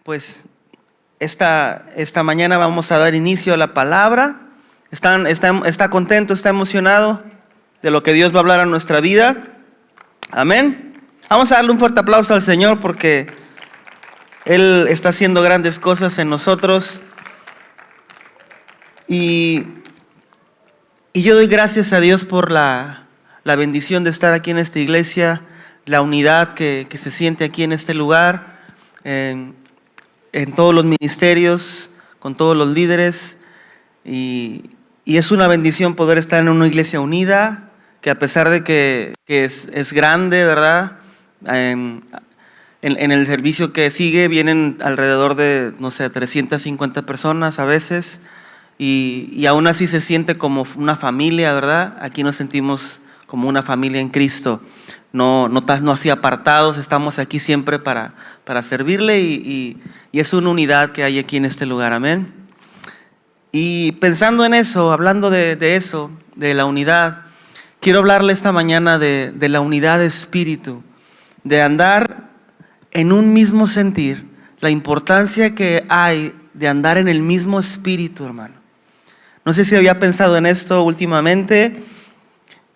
Pues esta mañana vamos a dar inicio a la palabra. ¿Está contento, está emocionado de lo que Dios va a hablar a nuestra vida? Amén. Vamos a darle un fuerte aplauso al Señor porque Él está haciendo grandes cosas en nosotros. Y yo doy gracias a Dios por la bendición de estar aquí en esta iglesia, la unidad que se siente aquí en este lugar, en todos los ministerios, con todos los líderes. Y es una bendición poder estar en una iglesia unida, que a pesar de que es grande, ¿verdad? En el servicio que sigue vienen alrededor de, 350 personas a veces. Y aún así se siente como una familia, ¿verdad? Aquí nos sentimos como una familia en Cristo. No así apartados, estamos aquí siempre para servirle y es una unidad que hay aquí en este lugar, amén. Y pensando en eso, hablando de eso, de la unidad, quiero hablarle esta mañana de la unidad de espíritu, de andar en un mismo sentir, la importancia que hay de andar en el mismo espíritu, hermano. No sé si había pensado en esto últimamente,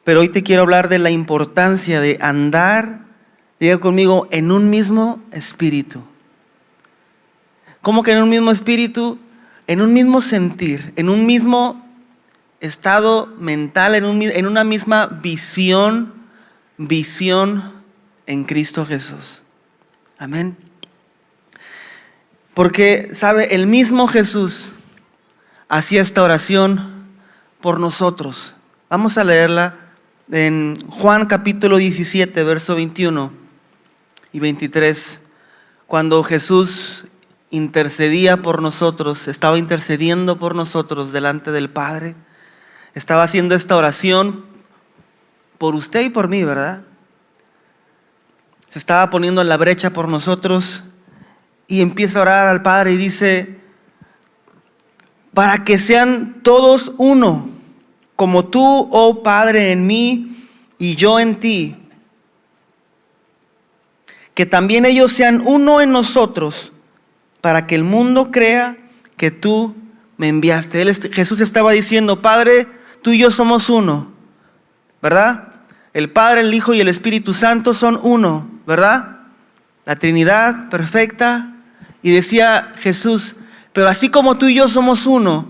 pero hoy te quiero hablar de la importancia de andar, diga conmigo, en un mismo espíritu. ¿Cómo que en un mismo espíritu? En un mismo sentir, en un mismo estado mental, en una misma visión en Cristo Jesús. Amén. Porque, ¿sabe? El mismo Jesús hacía esta oración por nosotros. Vamos a leerla en Juan capítulo 17, verso 21 y 23. Cuando Jesús intercedía por nosotros, estaba intercediendo por nosotros delante del Padre, estaba haciendo esta oración por usted y por mí, ¿verdad? Se estaba poniendo en la brecha por nosotros y empieza a orar al Padre y dice: para que sean todos uno, como tú, oh Padre, en mí y yo en ti. Que también ellos sean uno en nosotros, para que el mundo crea que tú me enviaste. Jesús estaba diciendo: Padre, tú y yo somos uno, ¿verdad? El Padre, el Hijo y el Espíritu Santo son uno, ¿verdad? La Trinidad perfecta. Y decía Jesús: pero así como tú y yo somos uno,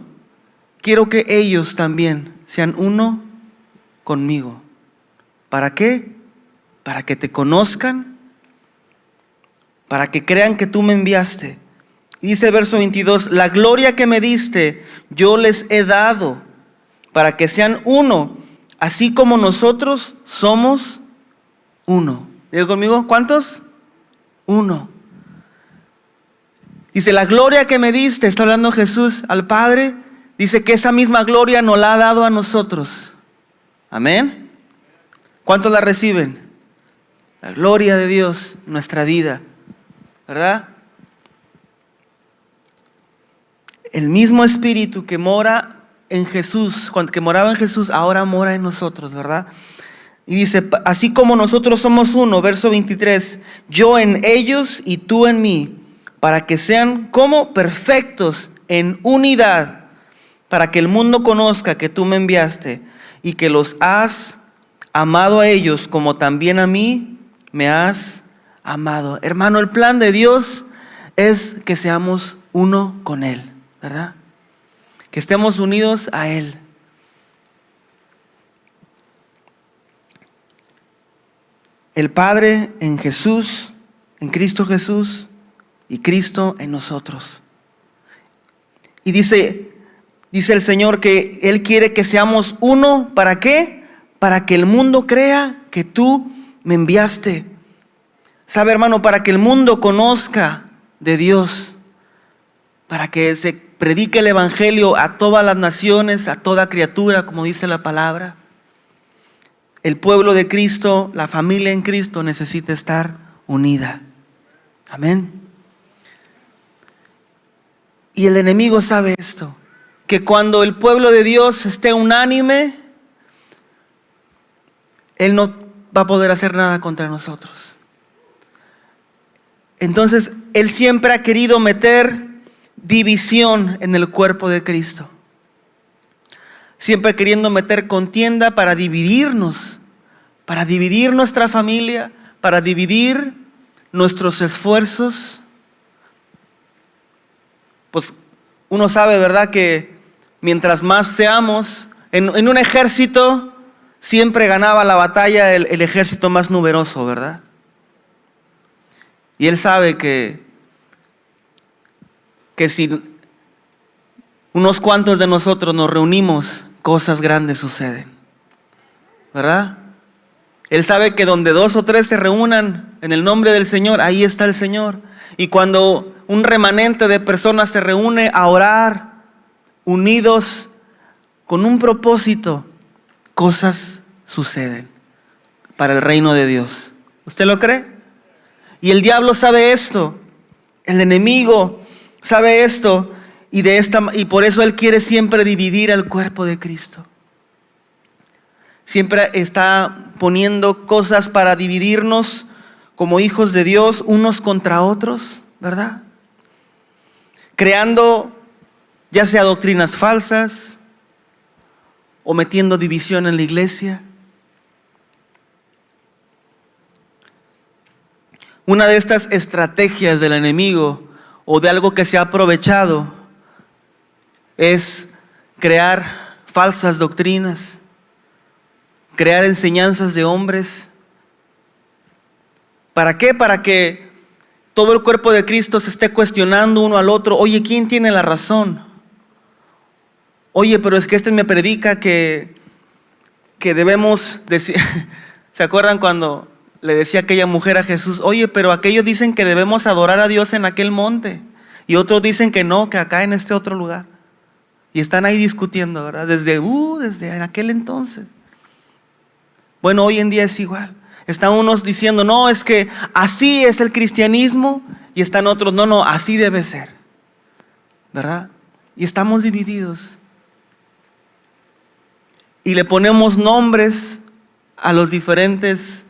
quiero que ellos también sean uno conmigo. ¿Para qué? Para que te conozcan, para que crean que tú me enviaste. Y dice el verso 22, la gloria que me diste, yo les he dado, para que sean uno, así como nosotros somos uno. Diga conmigo, ¿cuántos? Uno. Dice, la gloria que me diste, está hablando Jesús al Padre, dice que esa misma gloria nos la ha dado a nosotros. Amén. ¿Cuántos la reciben? La gloria de Dios en nuestra vida, ¿verdad? El mismo Espíritu que mora en Jesús, que moraba en Jesús, ahora mora en nosotros, ¿verdad? Y dice, así como nosotros somos uno, verso 23, yo en ellos y tú en mí, para que sean como perfectos en unidad, para que el mundo conozca que tú me enviaste y que los has amado a ellos como también a mí me has amado. Hermano, el plan de Dios es que seamos uno con Él, ¿verdad? Que estemos unidos a Él. El Padre en Jesús, en Cristo Jesús, y Cristo en nosotros. Y dice el Señor que Él quiere que seamos uno. ¿Para qué? Para que el mundo crea que tú me enviaste. ¿Sabe, hermano? Para que el mundo conozca de Dios. Para que se predique el Evangelio a todas las naciones, a toda criatura, como dice la palabra. El pueblo de Cristo, la familia en Cristo necesita estar unida. Amén. Y el enemigo sabe esto, que cuando el pueblo de Dios esté unánime, Él no va a poder hacer nada contra nosotros. Entonces, él siempre ha querido meter división en el cuerpo de Cristo. Siempre queriendo meter contienda para dividir nuestra familia, para dividir nuestros esfuerzos. Pues uno sabe, ¿verdad?, que mientras más seamos, en un ejército siempre ganaba la batalla el ejército más numeroso, ¿verdad? Y él sabe que si unos cuantos de nosotros nos reunimos, cosas grandes suceden, ¿verdad? Él sabe que donde 2 o 3 se reúnan en el nombre del Señor, ahí está el Señor. Y cuando un remanente de personas se reúne a orar, unidos con un propósito, cosas suceden para el reino de Dios. ¿Usted lo cree? Y el diablo sabe esto, el enemigo sabe esto, y por eso él quiere siempre dividir al cuerpo de Cristo. Siempre está poniendo cosas para dividirnos como hijos de Dios unos contra otros, ¿verdad? Creando ya sea doctrinas falsas o metiendo división en la iglesia. Una de estas estrategias del enemigo o de algo que se ha aprovechado es crear falsas doctrinas, crear enseñanzas de hombres. ¿Para qué? Para que todo el cuerpo de Cristo se esté cuestionando uno al otro. Oye, ¿quién tiene la razón? Oye, pero es que este me predica que debemos decir. ¿Se acuerdan cuando le decía aquella mujer a Jesús? Oye, pero aquellos dicen que debemos adorar a Dios en aquel monte, y otros dicen que no, que acá en este otro lugar. Y están ahí discutiendo, ¿verdad? Desde aquel entonces. Bueno, hoy en día es igual. Están unos diciendo, no, es que así es el cristianismo, y están otros, no, así debe ser, ¿verdad? Y estamos divididos. Y le ponemos nombres a los diferentes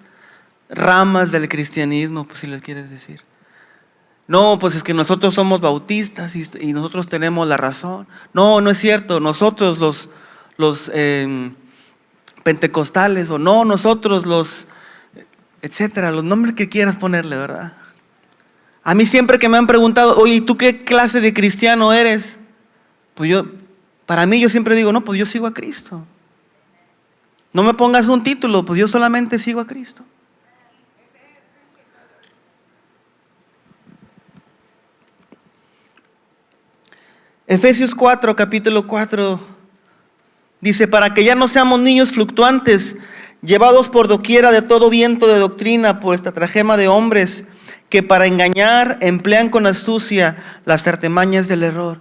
ramas del cristianismo, pues si les quieres decir. No, pues es que nosotros somos bautistas y nosotros tenemos la razón. No es cierto, nosotros los pentecostales, o no, nosotros los, etcétera, los nombres que quieras ponerle, ¿verdad? A mí siempre que me han preguntado, oye, ¿tú qué clase de cristiano eres? Pues para mí yo siempre digo, no, pues yo sigo a Cristo. No me pongas un título, pues yo solamente sigo a Cristo. Efesios 4, capítulo 4, dice, para que ya no seamos niños fluctuantes, llevados por doquiera de todo viento de doctrina, por estratagema de hombres, que para engañar emplean con astucia las artimañas del error.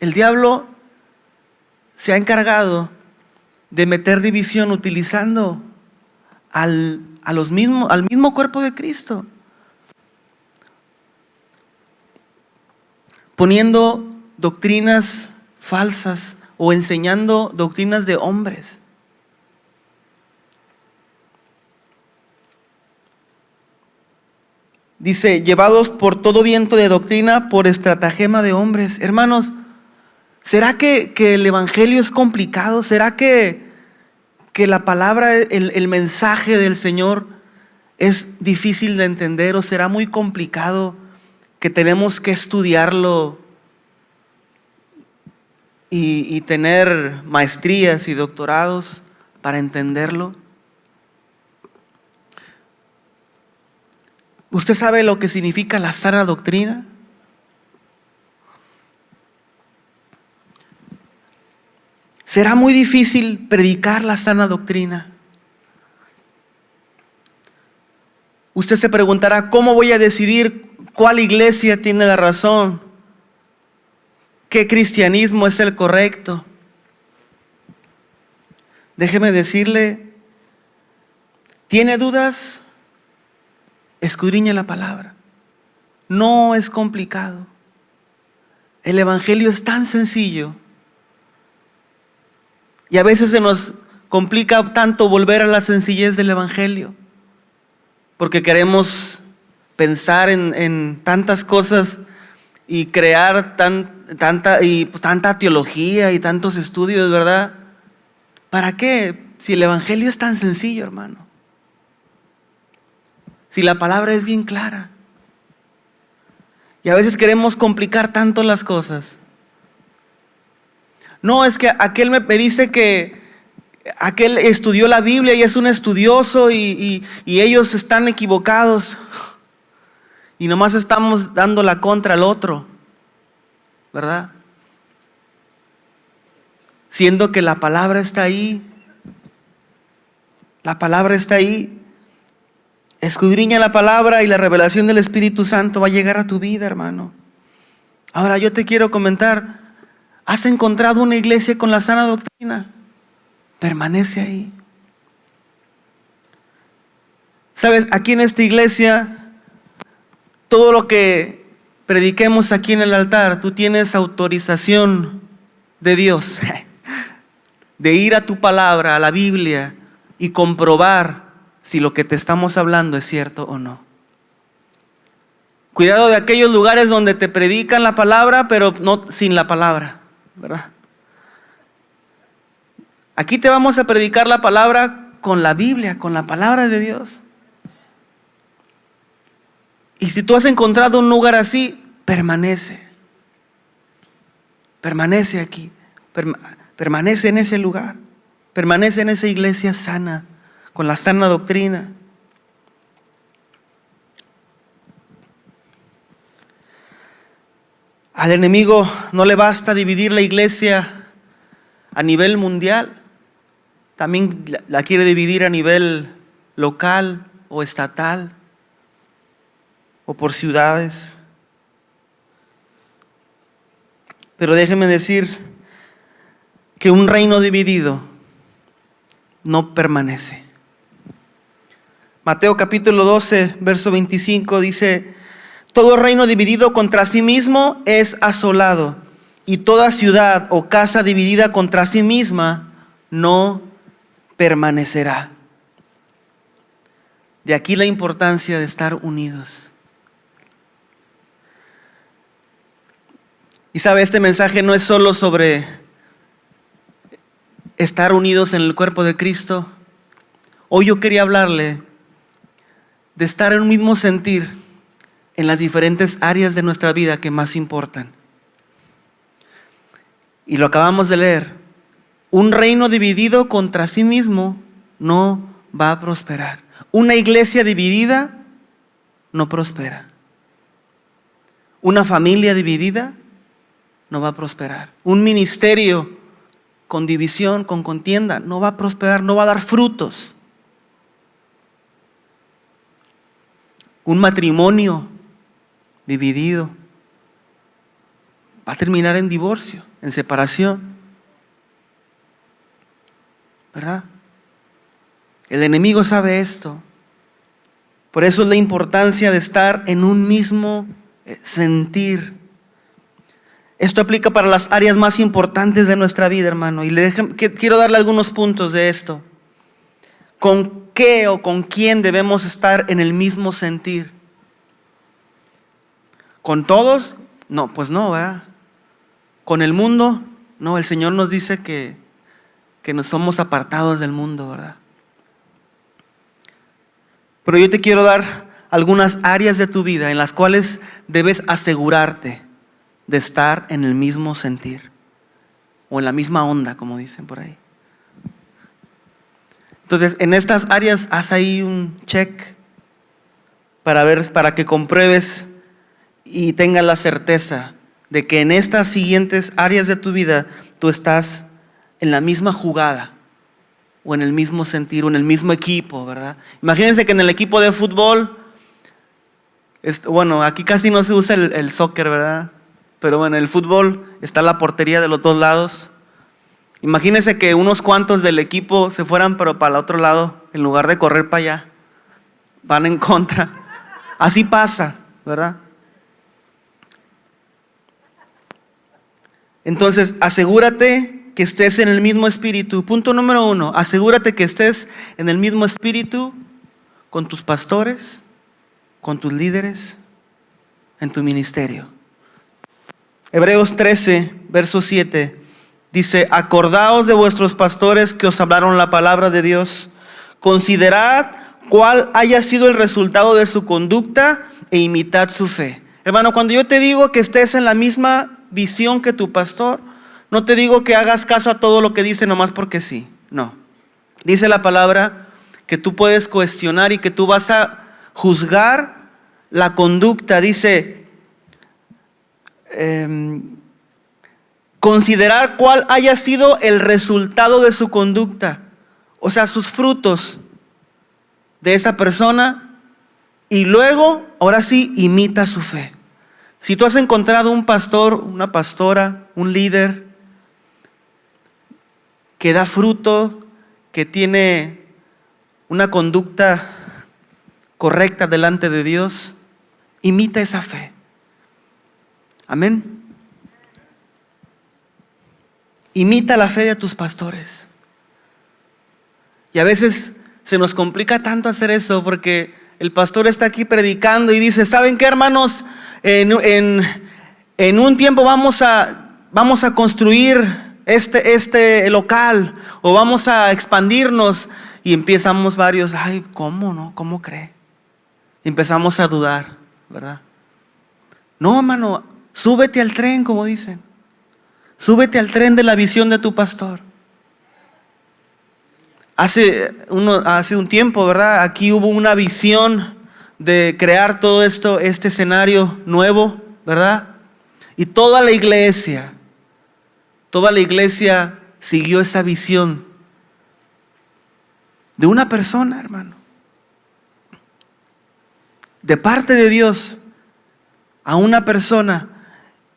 El diablo se ha encargado de meter división utilizando al mismo cuerpo de Cristo, poniendo doctrinas falsas o enseñando doctrinas de hombres. Dice, llevados por todo viento de doctrina, por estratagema de hombres. Hermanos, ¿será que el evangelio es complicado? ¿Será que la palabra, el mensaje del Señor es difícil de entender, o será muy complicado que tenemos que estudiarlo y tener maestrías y doctorados para entenderlo? ¿Usted sabe lo que significa la sana doctrina? Será muy difícil predicar la sana doctrina. Usted se preguntará, ¿cómo voy a decidir cuál iglesia tiene la razón? ¿Qué cristianismo es el correcto? Déjeme decirle, ¿tiene dudas? Escudriñe la palabra. No es complicado. El evangelio es tan sencillo. Y a veces se nos complica tanto volver a la sencillez del evangelio, porque queremos pensar en tantas cosas y crear tanta teología y tantos estudios, ¿verdad? ¿Para qué? Si el evangelio es tan sencillo, hermano. Si la palabra es bien clara. Y a veces queremos complicar tanto las cosas. No, es que aquel me dice que aquel estudió la Biblia y es un estudioso y ellos están equivocados. Y nomás estamos dando la contra al otro, ¿verdad? Siendo que la palabra está ahí. La palabra está ahí. Escudriña la palabra y la revelación del Espíritu Santo va a llegar a tu vida, hermano. Ahora yo te quiero comentar, ¿has encontrado una iglesia con la sana doctrina? Permanece ahí. Sabes, aquí en esta iglesia, todo lo que prediquemos aquí en el altar, tú tienes autorización de Dios de ir a tu palabra, a la Biblia, y comprobar si lo que te estamos hablando es cierto o no. Cuidado de aquellos lugares donde te predican la palabra, pero no sin la palabra, ¿verdad? Aquí te vamos a predicar la palabra con la Biblia, con la palabra de Dios. Y si tú has encontrado un lugar así, permanece. Permanece aquí. Permanece en ese lugar. Permanece en esa iglesia sana, con la sana doctrina. Al enemigo no le basta dividir la iglesia a nivel mundial. También la quiere dividir a nivel local o estatal o por ciudades. Pero déjenme decir que un reino dividido no permanece. Mateo capítulo 12, verso 25 dice: todo reino dividido contra sí mismo es asolado, y toda ciudad o casa dividida contra sí misma no permanecerá. De aquí la importancia de estar unidos. Y sabe, este mensaje no es solo sobre estar unidos en el cuerpo de Cristo. Hoy yo quería hablarle de estar en un mismo sentir en las diferentes áreas de nuestra vida que más importan. Y lo acabamos de leer. Un reino dividido contra sí mismo no va a prosperar. Una iglesia dividida no prospera. Una familia dividida no va a prosperar. Un ministerio con división, con contienda, no va a prosperar, no va a dar frutos. Un matrimonio dividido va a terminar en divorcio, en separación, ¿verdad? El enemigo sabe esto. Por eso es la importancia de estar en un mismo sentir. Esto aplica para las áreas más importantes de nuestra vida, hermano. Y quiero darle algunos puntos de esto. ¿Con qué o con quién debemos estar en el mismo sentir? ¿Con todos? No, pues no, ¿verdad? ¿Con el mundo? No, el Señor nos dice que nos somos apartados del mundo, ¿verdad? Pero yo te quiero dar algunas áreas de tu vida en las cuales debes asegurarte de estar en el mismo sentir o en la misma onda, como dicen por ahí. Entonces, en estas áreas haz ahí un check para que compruebes y tengas la certeza de que en estas siguientes áreas de tu vida tú estás en la misma jugada o en el mismo sentir o en el mismo equipo, ¿verdad? Imagínense que en el equipo de fútbol, bueno, aquí casi no se usa el soccer, ¿verdad? Pero bueno, en el fútbol está la portería de los dos lados. Imagínense que unos cuantos del equipo se fueran pero para el otro lado, en lugar de correr para allá, van en contra. Así pasa, ¿verdad? Entonces, asegúrate que estés en el mismo espíritu. Punto número 1, asegúrate que estés en el mismo espíritu con tus pastores, con tus líderes en tu ministerio. Hebreos 13, verso 7, dice: acordaos de vuestros pastores que os hablaron la palabra de Dios. Considerad cuál haya sido el resultado de su conducta e imitad su fe. Hermano, cuando yo te digo que estés en la misma visión que tu pastor, no te digo que hagas caso a todo lo que dice nomás porque sí. No. Dice la palabra que tú puedes cuestionar y que tú vas a juzgar la conducta. Dice, considerar cuál haya sido el resultado de su conducta, o sea, sus frutos de esa persona, y luego, ahora sí, imita su fe. Si tú has encontrado un pastor, una pastora, un líder que da fruto, que tiene una conducta correcta delante de Dios, imita esa fe. Amén. Imita la fe de tus pastores. Y a veces se nos complica tanto hacer eso porque el pastor está aquí predicando y dice: ¿saben qué, hermanos? En un tiempo vamos a construir este local, o vamos a expandirnos. Y empezamos varios: ay, ¿cómo no? ¿Cómo cree? Y empezamos a dudar, ¿verdad? No, hermano, súbete al tren, como dicen. Súbete al tren de la visión de tu pastor. Hace un tiempo, ¿verdad? Aquí hubo una visión de crear todo esto, este escenario nuevo, ¿verdad? Y toda la iglesia siguió esa visión de una persona, hermano. De parte de Dios a una persona,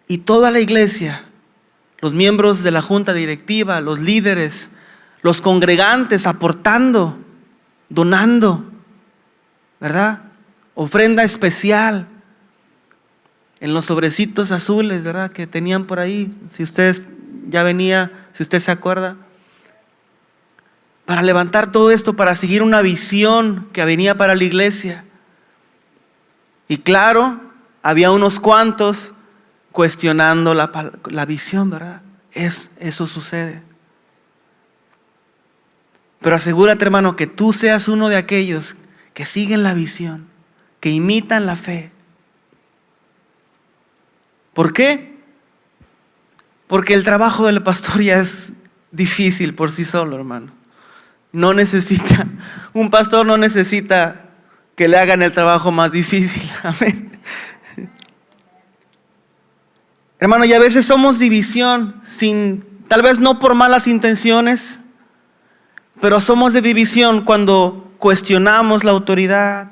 y toda la iglesia, los miembros de la junta directiva, los líderes, los congregantes aportando, donando, ¿verdad? Ofrenda especial en los sobrecitos azules, ¿verdad? Que tenían por ahí, si usted ya venía, si usted se acuerda, para levantar todo esto, para seguir una visión que venía para la iglesia. Y claro, había unos cuantos cuestionando la visión, ¿verdad? Eso sucede. Pero asegúrate, hermano, que tú seas uno de aquellos que siguen la visión, que imitan la fe. ¿Por qué? Porque el trabajo del pastor ya es difícil por sí solo, hermano. Un pastor no necesita que le hagan el trabajo más difícil. Amén. Hermano, y a veces somos división, tal vez no por malas intenciones, pero somos de división cuando cuestionamos la autoridad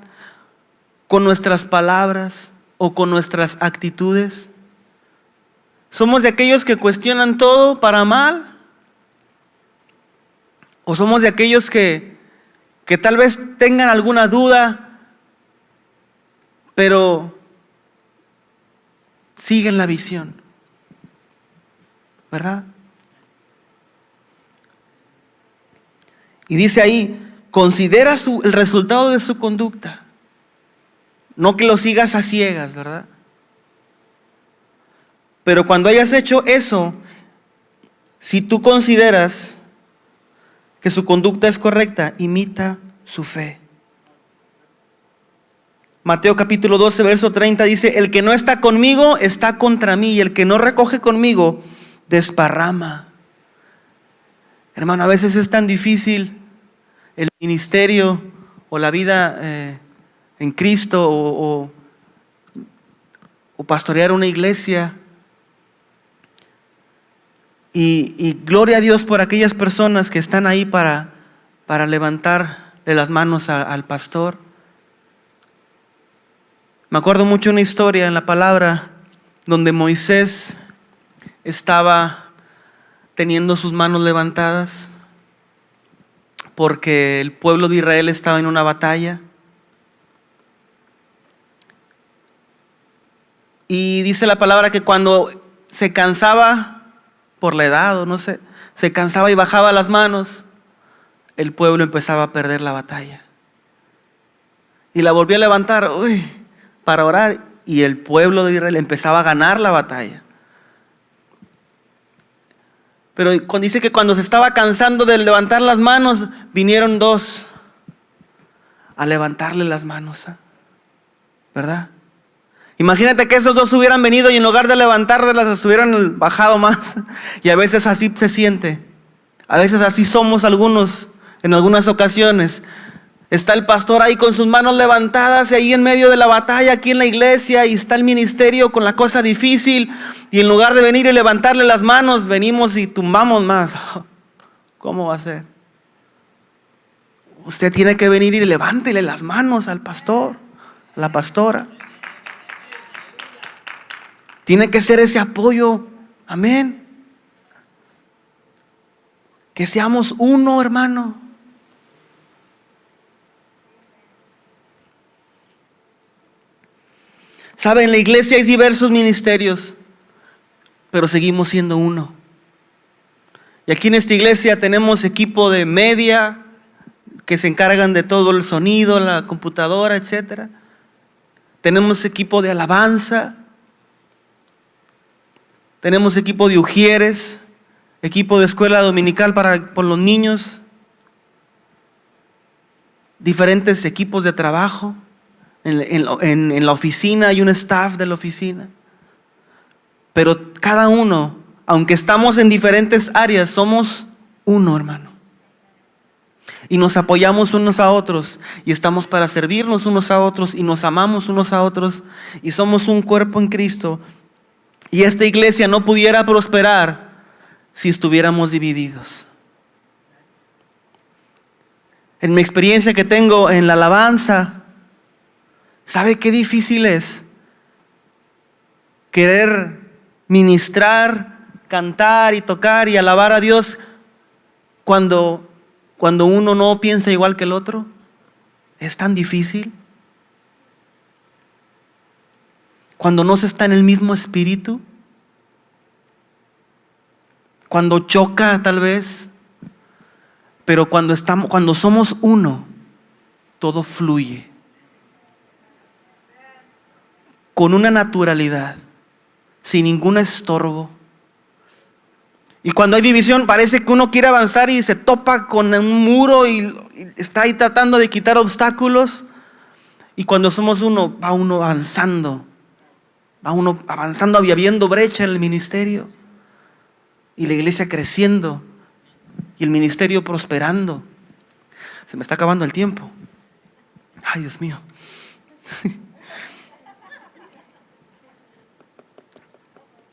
con nuestras palabras o con nuestras actitudes. ¿Somos de aquellos que cuestionan todo para mal? ¿O somos de aquellos que tal vez tengan alguna duda, pero siguen la visión? ¿Verdad? Y dice ahí, considera el resultado de su conducta. No que lo sigas a ciegas, ¿verdad? Pero cuando hayas hecho eso, si tú consideras que su conducta es correcta, imita su fe. Mateo capítulo 12, verso 30 dice: el que no está conmigo está contra mí, y el que no recoge conmigo desparrama. Hermano, a veces es tan difícil el ministerio o la vida en Cristo o pastorear una iglesia. Y gloria a Dios por aquellas personas que están ahí para levantarle las manos al pastor. Me acuerdo mucho una historia en la palabra donde Moisés estaba teniendo sus manos levantadas porque el pueblo de Israel estaba en una batalla. Y dice la palabra que cuando se cansaba por la edad o no sé, se cansaba y bajaba las manos, el pueblo empezaba a perder la batalla. Y la volvió a levantar, para orar y el pueblo de Israel empezaba a ganar la batalla. Pero dice que cuando se estaba cansando de levantar las manos, vinieron dos a levantarle las manos, ¿verdad? Imagínate que esos dos hubieran venido y en lugar de levantarlas las hubieran bajado más. Y a veces así se siente. A veces así somos algunos en algunas ocasiones. Está el pastor ahí con sus manos levantadas y ahí en medio de la batalla aquí en la iglesia, y está el ministerio con la cosa difícil, y en lugar de venir y levantarle las manos, venimos y tumbamos más. ¿Cómo va a ser? Usted tiene que venir y levántele las manos al pastor, a la pastora. Tiene que ser ese apoyo. Amén. Que seamos uno, hermano. Sabe, en la iglesia hay diversos ministerios, pero seguimos siendo uno. Y aquí en esta iglesia tenemos equipo de media que se encargan de todo el sonido, la computadora, etc. Tenemos equipo de alabanza. Tenemos equipo de ujieres, equipo de escuela dominical por los niños, diferentes equipos de trabajo. En la oficina hay un staff de la oficina. Pero cada uno, aunque estamos en diferentes áreas, somos uno, hermano. Y nos apoyamos unos a otros, y estamos para servirnos unos a otros, y nos amamos unos a otros, y somos un cuerpo en Cristo. Y esta iglesia no pudiera prosperar si estuviéramos divididos. En mi experiencia que tengo en la alabanza, ¿sabe qué difícil es? Querer ministrar, cantar y tocar y alabar a Dios cuando uno no piensa igual que el otro. Es tan difícil. Cuando no se está en el mismo espíritu. Cuando choca tal vez. Pero cuando somos uno, todo fluye. Con una naturalidad, sin ningún estorbo. Y cuando hay división, parece que uno quiere avanzar y se topa con un muro y está ahí tratando de quitar obstáculos. Y cuando somos uno, va uno avanzando y habiendo brecha en el ministerio. Y la iglesia creciendo y el ministerio prosperando. Se me está acabando el tiempo. Ay, Dios mío.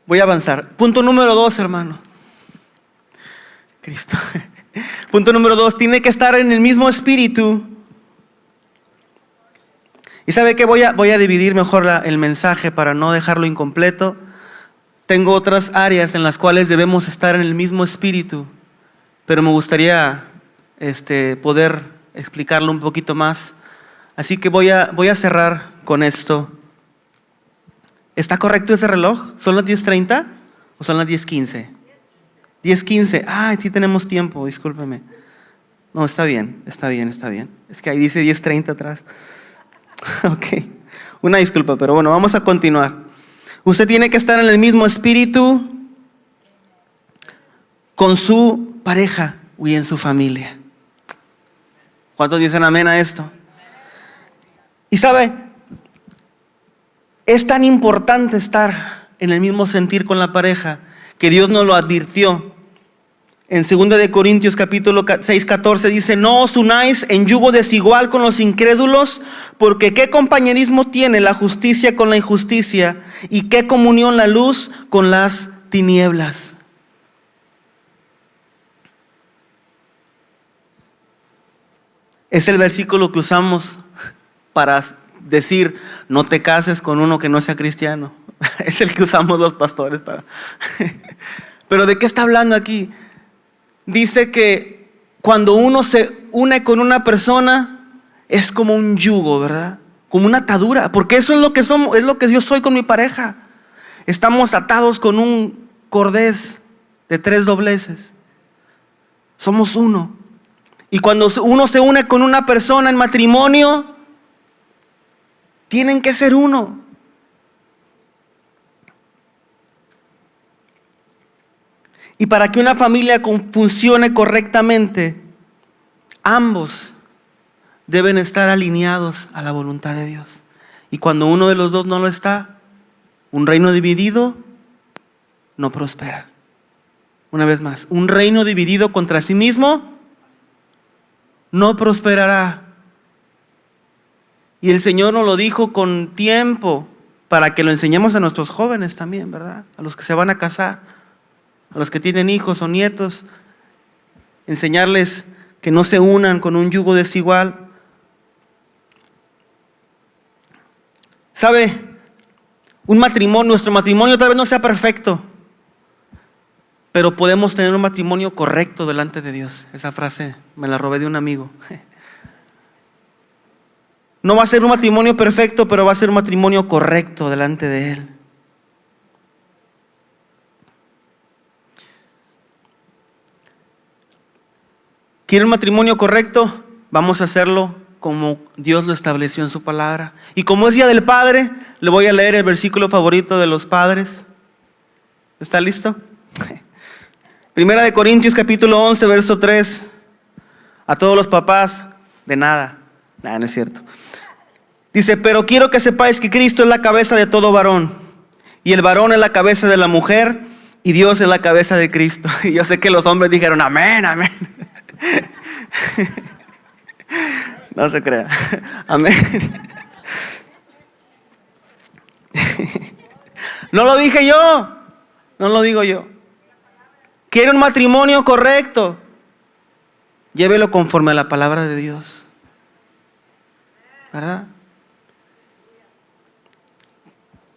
Voy a avanzar. Punto número 2, hermano. Cristo. Punto número 2, tiene que estar en el mismo espíritu. Y sabe que voy a dividir mejor el mensaje para no dejarlo incompleto. Tengo otras áreas en las cuales debemos estar en el mismo espíritu, pero me gustaría poder explicarlo un poquito más. Así que voy a cerrar con esto. ¿Está correcto ese reloj? ¿Son las 10:30 o son las 10:15? 10:15. Ah, sí tenemos tiempo, discúlpeme. No, está bien. Es que ahí dice 10:30 atrás. Ok, una disculpa, pero bueno, vamos a continuar. Usted tiene que estar en el mismo espíritu con su pareja y en su familia. ¿Cuántos dicen amén a esto? Y sabe, es tan importante estar en el mismo sentir con la pareja que Dios nos lo advirtió. En 2 de Corintios capítulo 6:14 dice: no os unáis en yugo desigual con los incrédulos, porque qué compañerismo tiene la justicia con la injusticia, y qué comunión la luz con las tinieblas. Es el versículo que usamos para decir: no te cases con uno que no sea cristiano. Es el que usamos los pastores para. Pero ¿de qué está hablando aquí? Dice que cuando uno se une con una persona es como un yugo, ¿verdad? Como una atadura, porque eso es lo que somos, es lo que yo soy con mi pareja. Estamos atados con un cordés de 3 dobleces. Somos uno. Y cuando uno se une con una persona en matrimonio, Tienen que ser uno. Y para que una familia funcione correctamente, ambos deben estar alineados a la voluntad de Dios. Y cuando uno de los dos no lo está, un reino dividido no prospera. Una vez más, un reino dividido contra sí mismo no prosperará. Y el Señor nos lo dijo con tiempo para que lo enseñemos a nuestros jóvenes también, ¿verdad? A los que se van a casar, a los que tienen hijos o nietos, enseñarles que no se unan con un yugo desigual. ¿Sabe? Nuestro matrimonio tal vez no sea perfecto, pero podemos tener un matrimonio correcto delante de Dios. Esa frase me la robé de un amigo. No va a ser un matrimonio perfecto, pero va a ser un matrimonio correcto delante de Él. ¿Quiere un matrimonio correcto? Vamos a hacerlo como Dios lo estableció en su palabra. Y como es Día del Padre, le voy a leer el versículo favorito de los padres. ¿Está listo? Primera de Corintios capítulo 11, verso 3. A todos los papás, de nada. No es cierto. Dice, pero quiero que sepáis que Cristo es la cabeza de todo varón. Y el varón es la cabeza de la mujer. Y Dios es la cabeza de Cristo. Y yo sé que los hombres dijeron, amén, amén. No se crea. Amén. No lo dije yo. No lo digo yo. ¿Quiere un matrimonio correcto? Llévelo conforme a la palabra de Dios. ¿Verdad?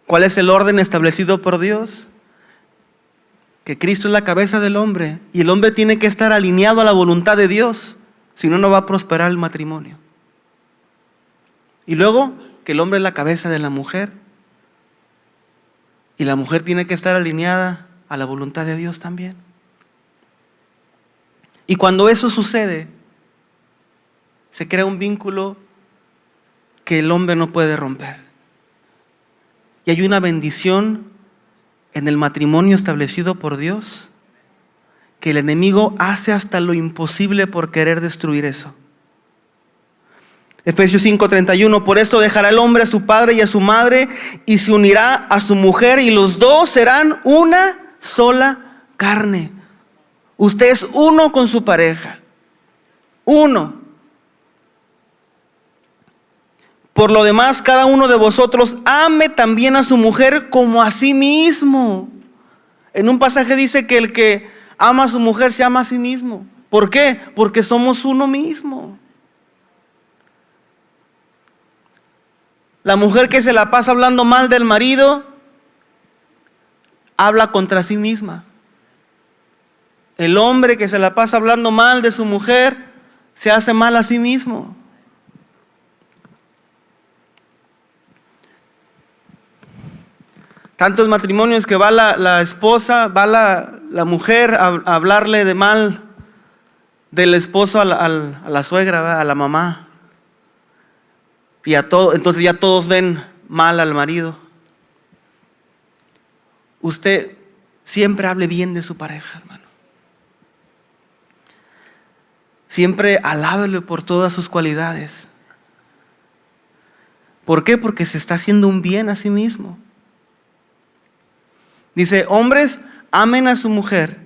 ¿Cuál es el orden establecido por Dios? Que Cristo es la cabeza del hombre y el hombre tiene que estar alineado a la voluntad de Dios, si no, no va a prosperar el matrimonio. Y luego, que el hombre es la cabeza de la mujer y la mujer tiene que estar alineada a la voluntad de Dios también. Y cuando eso sucede, se crea un vínculo que el hombre no puede romper. Y hay una bendición en el matrimonio establecido por Dios, que el enemigo hace hasta lo imposible por querer destruir eso. Efesios 5:31, por esto dejará el hombre a su padre y a su madre y se unirá a su mujer y los dos serán una sola carne. Usted es uno con su pareja, uno. Por lo demás, cada uno de vosotros ame también a su mujer como a sí mismo. En un pasaje dice que el que ama a su mujer se ama a sí mismo. ¿Por qué? Porque somos uno mismo. La mujer que se la pasa hablando mal del marido, habla contra sí misma. El hombre que se la pasa hablando mal de su mujer, se hace mal a sí mismo. Tantos matrimonios que va la esposa, va la mujer a hablarle de mal del esposo a la suegra, ¿verdad? A la mamá. Y entonces ya todos ven mal al marido. Usted siempre hable bien de su pareja, hermano. Siempre alábele por todas sus cualidades. ¿Por qué? Porque se está haciendo un bien a sí mismo. Dice, hombres, amen a su mujer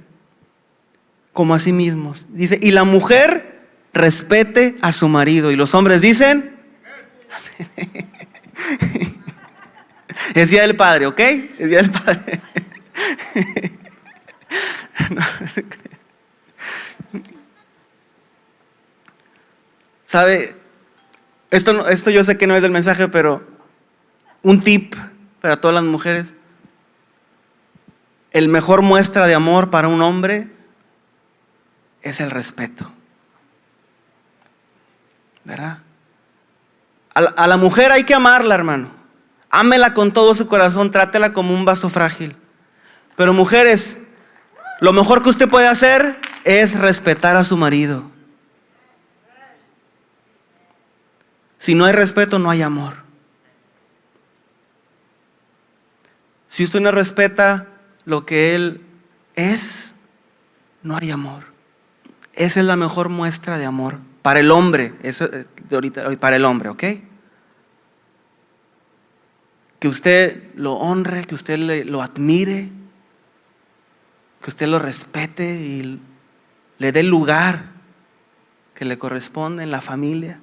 como a sí mismos. Dice, y la mujer respete a su marido. Y los hombres dicen, es Día del Padre, ¿ok? Es Día del Padre. ¿Sabe? Esto yo sé que no es del mensaje, pero un tip para todas las mujeres. El mejor muestra de amor para un hombre es el respeto. ¿Verdad? A la mujer hay que amarla, hermano. Ámela con todo su corazón, trátela como un vaso frágil. Pero mujeres, lo mejor que usted puede hacer es respetar a su marido. Si no hay respeto, no hay amor. Si usted no respeta lo que Él es, no hay amor. Esa es la mejor muestra de amor para el hombre. Eso de ahorita, para el hombre, ¿ok? Que usted lo honre, que usted lo admire, que usted lo respete y le dé el lugar que le corresponde en la familia.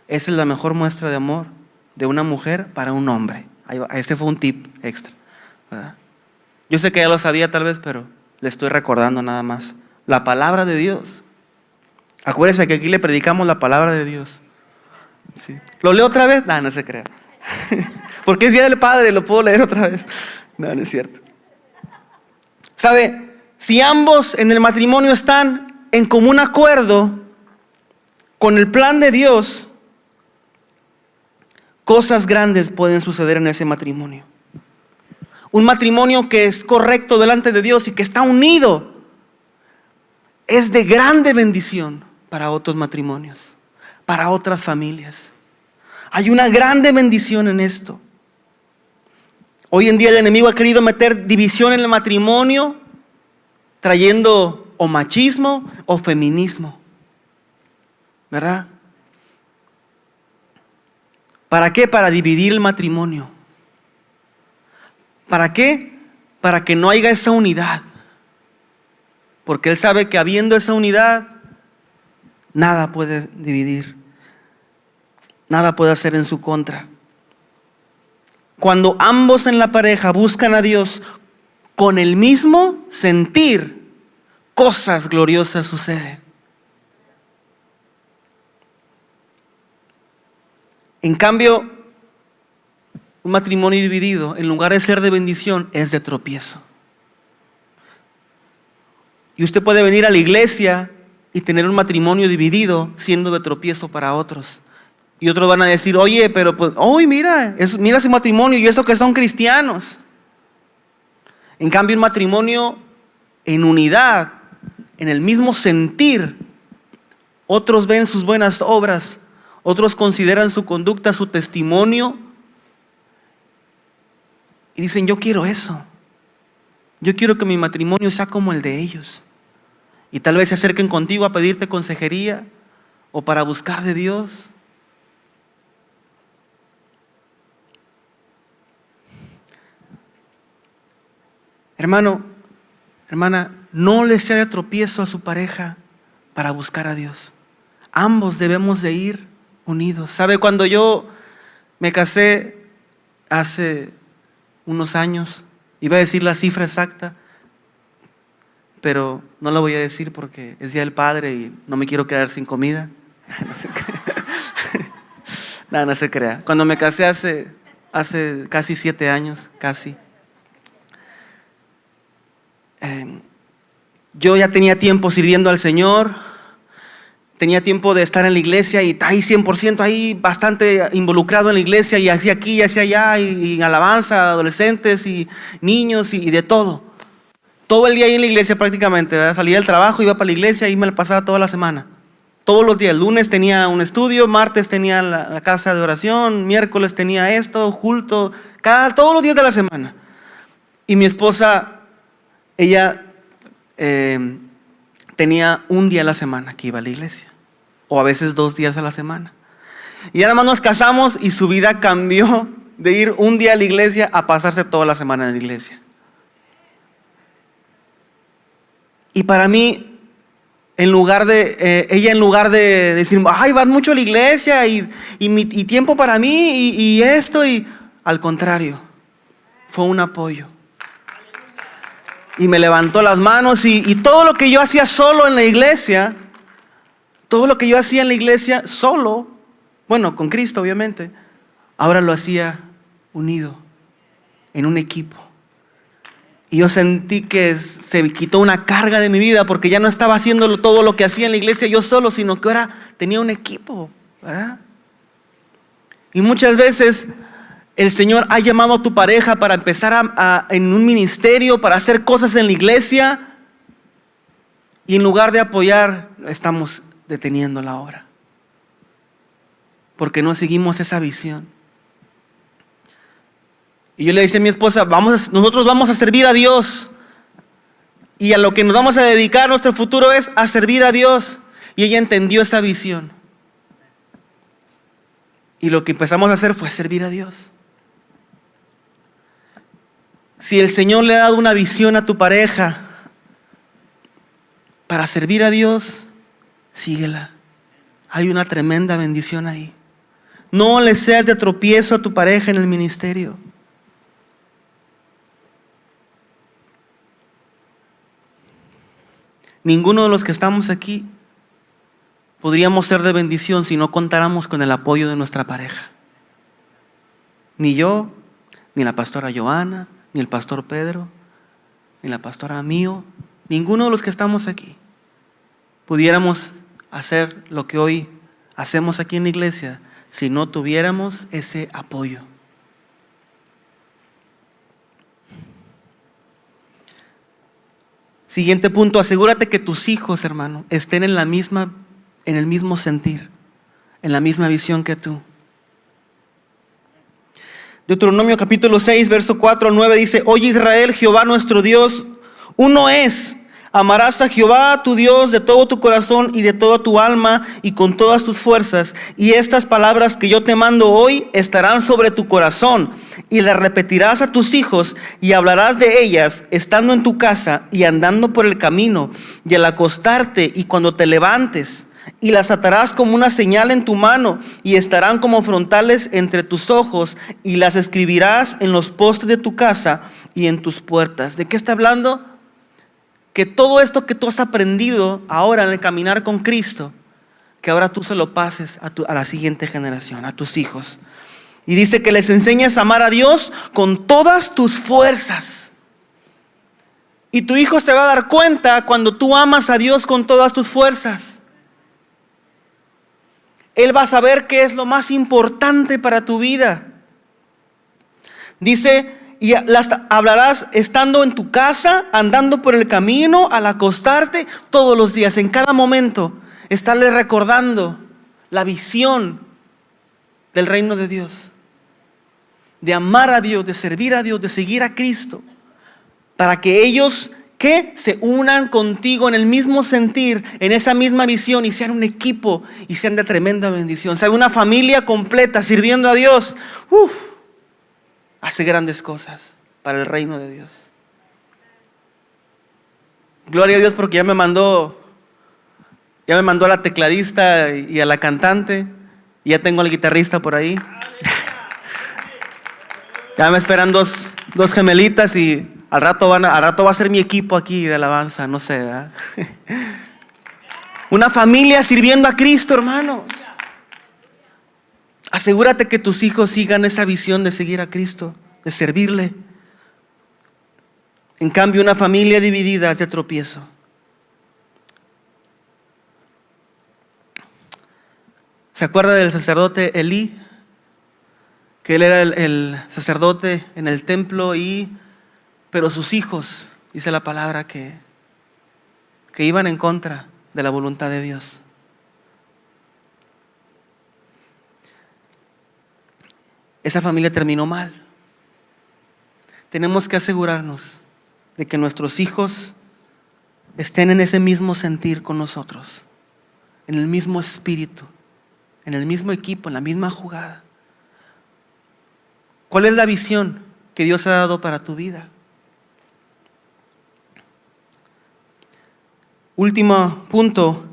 Esa es la mejor muestra de amor de una mujer para un hombre. Ese fue un tip extra, ¿verdad? Yo sé que ya lo sabía tal vez, pero le estoy recordando nada más. La palabra de Dios. Acuérdese que aquí le predicamos la palabra de Dios. ¿Sí? ¿Lo leo otra vez? No se crea. Porque es Día del Padre, lo puedo leer otra vez. No es cierto. ¿Sabe? Si ambos en el matrimonio están en común acuerdo con el plan de Dios, cosas grandes pueden suceder en ese matrimonio. Un matrimonio que es correcto delante de Dios y que está unido es de grande bendición para otros matrimonios, para otras familias. Hay una grande bendición en esto. Hoy en día el enemigo ha querido meter división en el matrimonio, trayendo o machismo o feminismo, ¿verdad? ¿Para qué? Para dividir el matrimonio. ¿Para qué? Para que no haya esa unidad. Porque Él sabe que habiendo esa unidad, nada puede dividir. Nada puede hacer en su contra. Cuando ambos en la pareja buscan a Dios con el mismo sentir, cosas gloriosas suceden. En cambio, un matrimonio dividido, en lugar de ser de bendición, es de tropiezo. Y usted puede venir a la iglesia y tener un matrimonio dividido siendo de tropiezo para otros. Y otros van a decir, oye, pero pues, mira ese matrimonio y eso que son cristianos. En cambio, un matrimonio en unidad, en el mismo sentir, otros ven sus buenas obras, otros consideran su conducta, su testimonio, y dicen, yo quiero eso. Yo quiero que mi matrimonio sea como el de ellos. Y tal vez se acerquen contigo a pedirte consejería o para buscar de Dios. Hermano, hermana, no le sea de tropiezo a su pareja para buscar a Dios. Ambos debemos de ir unidos. ¿Sabe? Cuando yo me casé hace unos años, iba a decir la cifra exacta, pero no la voy a decir porque es Día del Padre y no me quiero quedar sin comida. No se crea. Cuando me casé hace casi 7 años, casi. Yo ya tenía tiempo sirviendo al Señor, tenía tiempo de estar en la iglesia y ahí 100% ahí bastante involucrado en la iglesia y hacia aquí y hacia allá y alabanza, adolescentes y niños y de todo. Todo el día ahí en la iglesia prácticamente, ¿verdad? Salía del trabajo, iba para la iglesia y me la pasaba toda la semana. Todos los días, lunes tenía un estudio, martes tenía la casa de oración, miércoles tenía esto, culto, todos los días de la semana. Y mi esposa, ella tenía un día a la semana que iba a la iglesia, o a veces 2 días a la semana. Y nada más nos casamos y su vida cambió de ir un día a la iglesia a pasarse toda la semana en la iglesia. Y para mí, ella en lugar de decir, ay, van mucho a la iglesia y tiempo para mí y esto, y al contrario, fue un apoyo. Y me levantó las manos y todo lo que yo hacía solo en la iglesia, todo lo que yo hacía en la iglesia solo, bueno, con Cristo obviamente, ahora lo hacía unido, en un equipo. Y yo sentí que se quitó una carga de mi vida porque ya no estaba haciendo todo lo que hacía en la iglesia yo solo, sino que ahora tenía un equipo, ¿verdad? Y muchas veces el Señor ha llamado a tu pareja para empezar en un ministerio, para hacer cosas en la iglesia, y en lugar de apoyar, estamos deteniendo la obra porque no seguimos esa visión. Y yo le dije a mi esposa, nosotros vamos a servir a Dios. Y a lo que nos vamos a dedicar, nuestro futuro es a servir a Dios. Y ella entendió esa visión. Y lo que empezamos a hacer fue servir a Dios. Si el Señor le ha dado una visión a tu pareja para servir a Dios, síguela. Hay una tremenda bendición ahí. No le seas de tropiezo a tu pareja en el ministerio. Ninguno de los que estamos aquí podríamos ser de bendición si no contáramos con el apoyo de nuestra pareja. Ni yo, ni la pastora Joana, ni el pastor Pedro, ni la pastora Mío, ninguno de los que estamos aquí pudiéramos hacer lo que hoy hacemos aquí en la iglesia si no tuviéramos ese apoyo. Siguiente punto, asegúrate que tus hijos, hermano, estén en el mismo sentir, en la misma visión que tú. Deuteronomio capítulo 6, verso 4 al 9 dice: Oye Israel, Jehová nuestro Dios, uno es. Amarás a Jehová tu Dios de todo tu corazón y de toda tu alma y con todas tus fuerzas. Y estas palabras que yo te mando hoy estarán sobre tu corazón y las repetirás a tus hijos y hablarás de ellas estando en tu casa y andando por el camino y al acostarte y cuando te levantes. Y las atarás como una señal en tu mano y estarán como frontales entre tus ojos y las escribirás en los postes de tu casa y en tus puertas. ¿De qué está hablando? Que todo esto que tú has aprendido ahora en el caminar con Cristo, que ahora tú se lo pases a la siguiente generación, a tus hijos. Y dice que les enseñes a amar a Dios con todas tus fuerzas. Y tu hijo se va a dar cuenta cuando tú amas a Dios con todas tus fuerzas. Él va a saber qué es lo más importante para tu vida. Dice, y las hablarás estando en tu casa, andando por el camino, al acostarte, todos los días, en cada momento, estarle recordando la visión del reino de Dios, de amar a Dios, de servir a Dios, de seguir a Cristo, para que ellos que se unan contigo en el mismo sentir, en esa misma visión y sean un equipo y sean de tremenda bendición. Sean una familia completa sirviendo a Dios. Hace grandes cosas para el reino de Dios. Gloria a Dios porque ya me mandó a la tecladista y a la cantante. Y ya tengo al guitarrista por ahí. Ya me esperan dos gemelitas y al rato va a ser mi equipo aquí de alabanza, no sé, ¿verdad? Una familia sirviendo a Cristo, hermano. Asegúrate que tus hijos sigan esa visión de seguir a Cristo, de servirle. En cambio, una familia dividida es de tropiezo. ¿Se acuerda del sacerdote Elí? Que él era el sacerdote en el templo, pero sus hijos, dice la palabra, que iban en contra de la voluntad de Dios. Esa familia terminó mal. Tenemos que asegurarnos de que nuestros hijos estén en ese mismo sentir con nosotros, en el mismo espíritu, en el mismo equipo, en la misma jugada. ¿Cuál es la visión que Dios ha dado para tu vida? Último punto,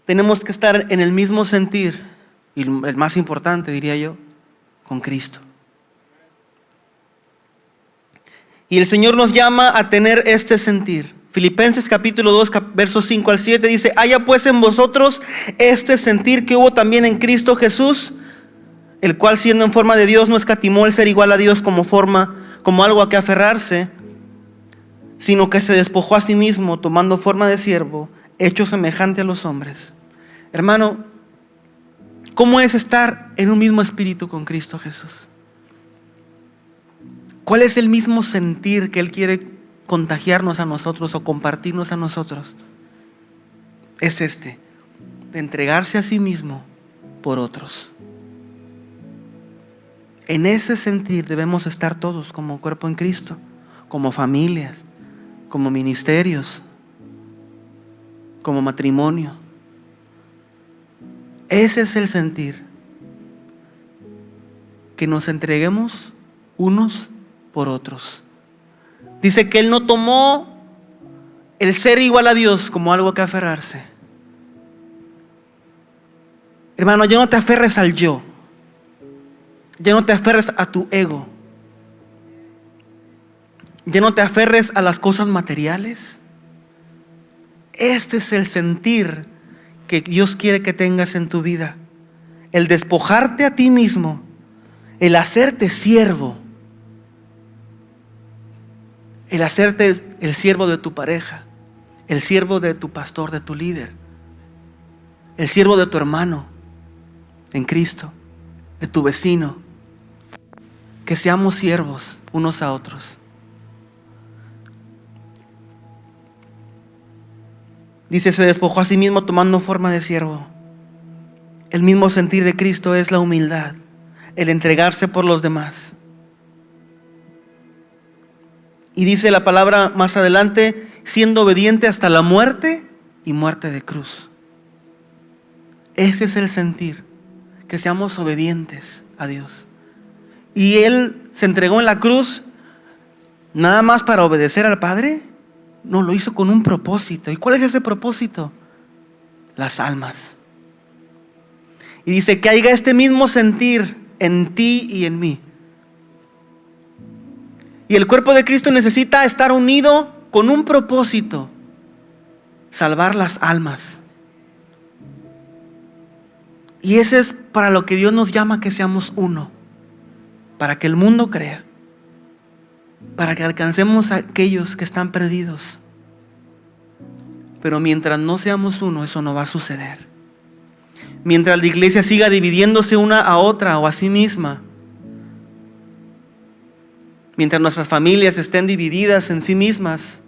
tenemos que estar en el mismo sentir, y el más importante, diría yo, con Cristo. Y el Señor nos llama a tener este sentir. Filipenses capítulo 2, versos 5 al 7 dice: haya pues en vosotros este sentir que hubo también en Cristo Jesús, el cual siendo en forma de Dios no escatimó el ser igual a Dios como algo a que aferrarse, sino que se despojó a sí mismo, tomando forma de siervo, hecho semejante a los hombres. Hermano, ¿cómo es estar en un mismo espíritu con Cristo Jesús? ¿Cuál es el mismo sentir que Él quiere contagiarnos a nosotros o compartirnos a nosotros? Es de entregarse a sí mismo por otros. En ese sentir debemos estar todos como cuerpo en Cristo, como familias, como ministerios, como matrimonio. Ese es el sentir. Que nos entreguemos unos por otros. Dice que Él no tomó el ser igual a Dios como algo que aferrarse. Hermano, ya no te aferres al yo. Ya no te aferres a tu ego. Ya no te aferres a las cosas materiales. Este es el sentir que Dios quiere que tengas en tu vida. El despojarte a ti mismo. El hacerte siervo. El hacerte el siervo de tu pareja. El siervo de tu pastor, de tu líder. El siervo de tu hermano en Cristo. De tu vecino. Que seamos siervos unos a otros. Dice, se despojó a sí mismo tomando forma de siervo. El mismo sentir de Cristo es la humildad, el entregarse por los demás. Y dice la palabra más adelante, siendo obediente hasta la muerte y muerte de cruz. Ese es el sentir, que seamos obedientes a Dios. Y Él se entregó en la cruz nada más para obedecer al Padre. No, lo hizo con un propósito. ¿Y cuál es ese propósito? Las almas. Y dice que haya este mismo sentir en ti y en mí. Y el cuerpo de Cristo necesita estar unido con un propósito: salvar las almas. Y ese es para lo que Dios nos llama, que seamos uno. Para que el mundo crea. Para que alcancemos a aquellos que están perdidos. Pero mientras no seamos uno, eso no va a suceder. Mientras la iglesia siga dividiéndose una a otra o a sí misma, mientras nuestras familias estén divididas en sí mismas,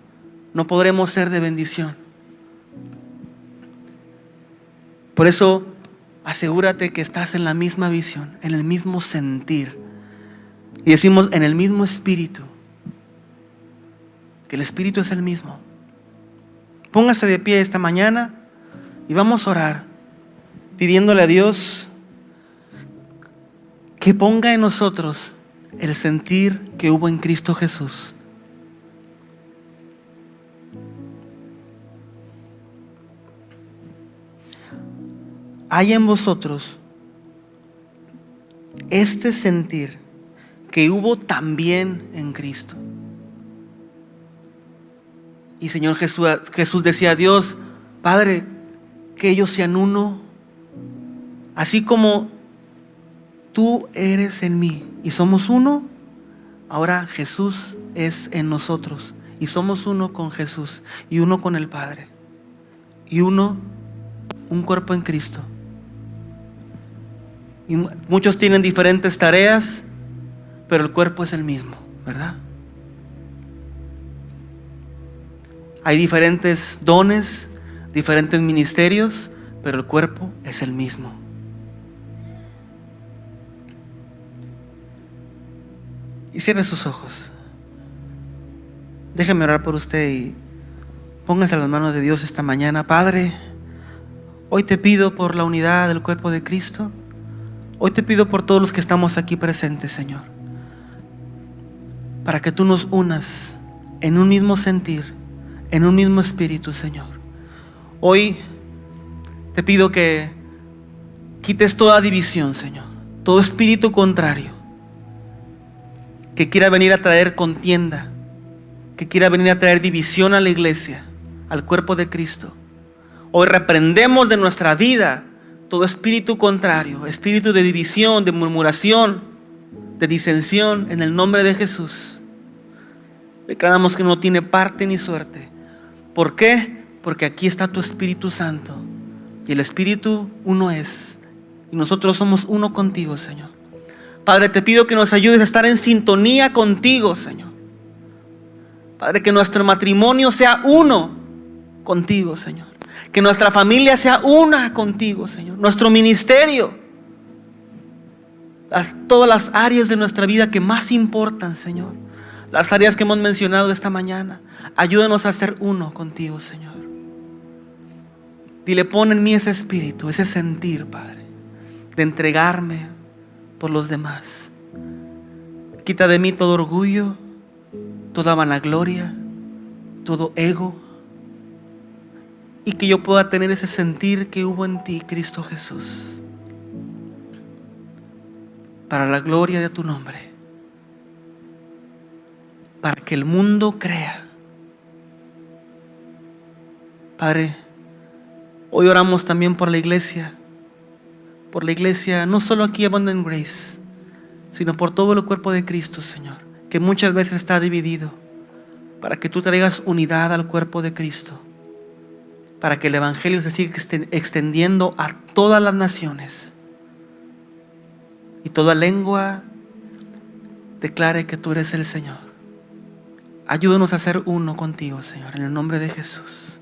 no podremos ser de bendición. Por eso, asegúrate que estás en la misma visión, en el mismo sentir. Y decimos en el mismo espíritu. Que el espíritu es el mismo. Póngase de pie esta mañana y vamos a orar, pidiéndole a Dios que ponga en nosotros el sentir que hubo en Cristo Jesús. Hay en vosotros este sentir que hubo también en Cristo. Y Señor Jesús decía a Dios, Padre, que ellos sean uno, así como tú eres en mí y somos uno. Ahora Jesús es en nosotros y somos uno con Jesús y uno con el Padre y un cuerpo en Cristo. Y muchos tienen diferentes tareas, pero el cuerpo es el mismo, ¿verdad? Hay diferentes dones, diferentes ministerios, pero el cuerpo es el mismo. Y cierre sus ojos. Déjeme orar por usted y póngase a las manos de Dios esta mañana. Padre, hoy te pido por la unidad del cuerpo de Cristo. Hoy te pido por todos los que estamos aquí presentes, Señor, para que tú nos unas en un mismo sentir, en un mismo espíritu, Señor. Hoy te pido que quites toda división, Señor, todo espíritu contrario que quiera venir a traer contienda, que quiera venir a traer división a la iglesia, al cuerpo de Cristo. Hoy reprendemos de nuestra vida todo espíritu contrario, espíritu de división, de murmuración, de disensión, en el nombre de Jesús. Declaramos que no tiene parte ni suerte. ¿Por qué? Porque aquí está tu Espíritu Santo. Y el Espíritu uno es. Y nosotros somos uno contigo, Señor. Padre, te pido que nos ayudes a estar en sintonía contigo, Señor. Padre, que nuestro matrimonio sea uno contigo, Señor. Que nuestra familia sea una contigo, Señor. Nuestro ministerio. todas las áreas de nuestra vida que más importan, Señor. Las áreas que hemos mencionado esta mañana. Ayúdanos a ser uno contigo, Señor. Dile, pon en mí ese espíritu, ese sentir, Padre, de entregarme por los demás. Quita de mí todo orgullo, toda vanagloria, todo ego, y que yo pueda tener ese sentir que hubo en ti, Cristo Jesús, para la gloria de tu nombre, para que el mundo crea. Padre, hoy oramos también por la iglesia no solo aquí Abundant Grace, sino por todo el cuerpo de Cristo, Señor, que muchas veces está dividido, para que tú traigas unidad al cuerpo de Cristo, para que el evangelio se siga extendiendo a todas las naciones y toda lengua declare que tú eres el Señor. Ayúdanos a ser uno contigo, Señor, en el nombre de Jesús.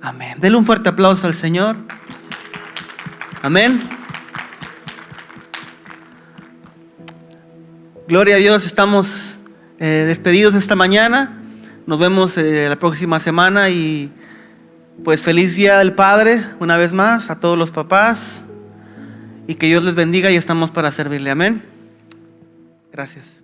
Amén. Denle un fuerte aplauso al Señor. Amén. Gloria a Dios, estamos despedidos esta mañana. Nos vemos la próxima semana y pues feliz Día del Padre una vez más a todos los papás y que Dios les bendiga y estamos para servirle. Amén. Gracias.